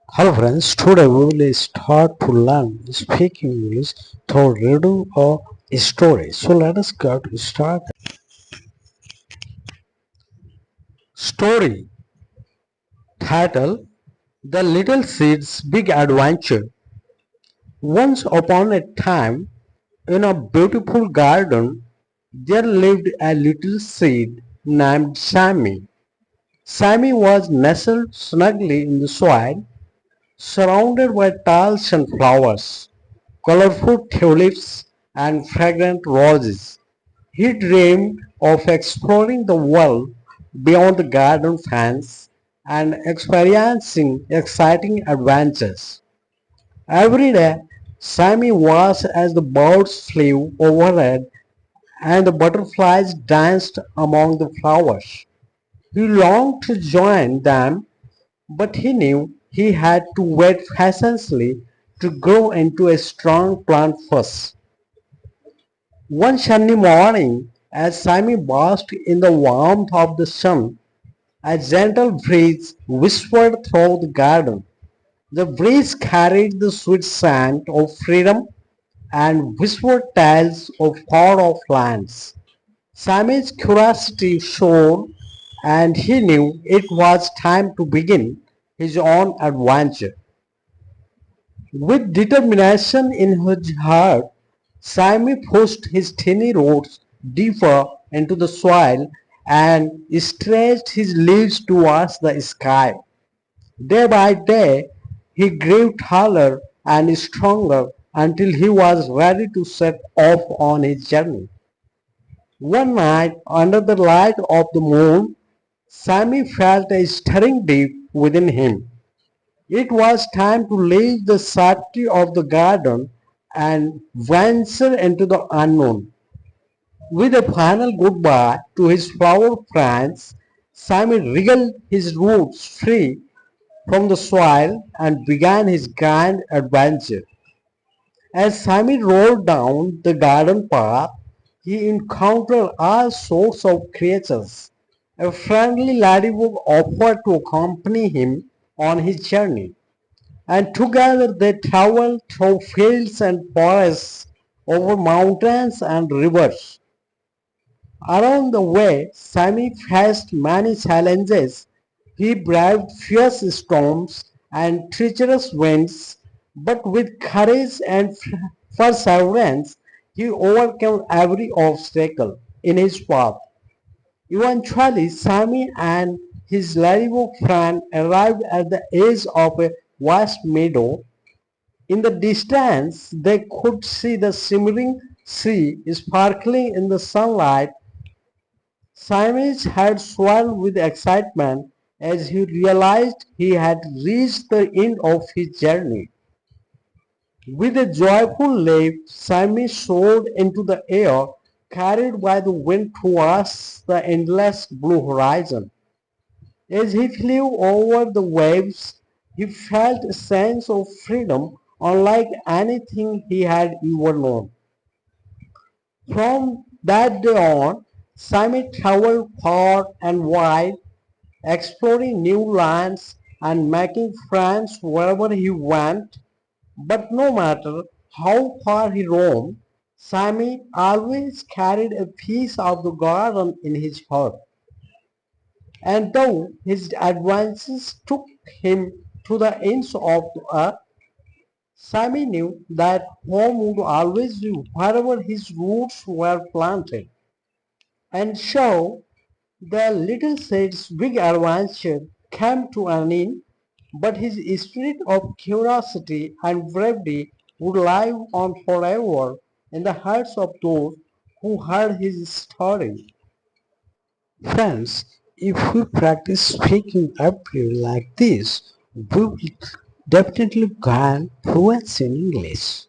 Hello friends, today we will start to learn speaking English through reading a story. So let us get started. Story title: The Little Seed's Big Adventure. Once upon a time, in a beautiful garden, there lived a little seed named Sammy. Sammy was nestled snugly in the soil, surrounded by tall sunflowers, colorful tulips, and fragrant roses. He dreamed of exploring the world beyond the garden fence and experiencing exciting adventures. Every day, Sammy watched as the birds flew overhead and the butterflies danced among the flowers. He longed to join them, but he knew he had to wait patiently to grow into a strong plant first. One sunny morning, as Sammy basked in the warmth of the sun, a gentle breeze whispered through the garden. The breeze carried the sweet scent of freedom and whispered tales of far-off lands. Sammy's curiosity soared, and he knew it was time to begin his own adventure. With determination in his heart, Sammy pushed his tiny roots deeper into the soil and stretched his leaves towards the sky. Day by day, he grew taller and stronger until he was ready to set off on his journey. One night, under the light of the moon, Sammy felt a stirring deep within him. It was time to leave the safety of the garden and venture into the unknown. With a final goodbye to his flower friends, Sammy wriggled his roots free from the soil and began his grand adventure. As Sammy rolled down the garden path, he encountered all sorts of creatures. A friendly ladybug offered to accompany him on his journey, and together they traveled through fields and forests, over mountains and rivers. Along the way, Sammy faced many challenges. He braved fierce storms and treacherous winds, but with courage and perseverance, he overcame every obstacle in his path. Eventually, Sammy and his ladybug friend arrived at the edge of a vast meadow. In the distance, they could see the shimmering sea sparkling in the sunlight. Simon's head swelled with excitement as he realized he had reached the end of his journey. With a joyful leap, Simon soared into the air, carried by the wind towards the endless blue horizon. As he flew over the waves, he felt a sense of freedom unlike anything he had ever known. From that day on, Simon traveled far and wide, exploring new lands and making friends wherever he went. But no matter how far he roamed, Sammy always carried a piece of the garden in his heart. And though his advances took him to the ends of the earth, Sammy knew that home would always be wherever his roots were planted. And so the little seed's big adventure came to an end, but his spirit of curiosity and bravery would live on forever in the hearts of those who heard his story. Friends, if we practice speaking every like this, we will definitely gain fluency in English.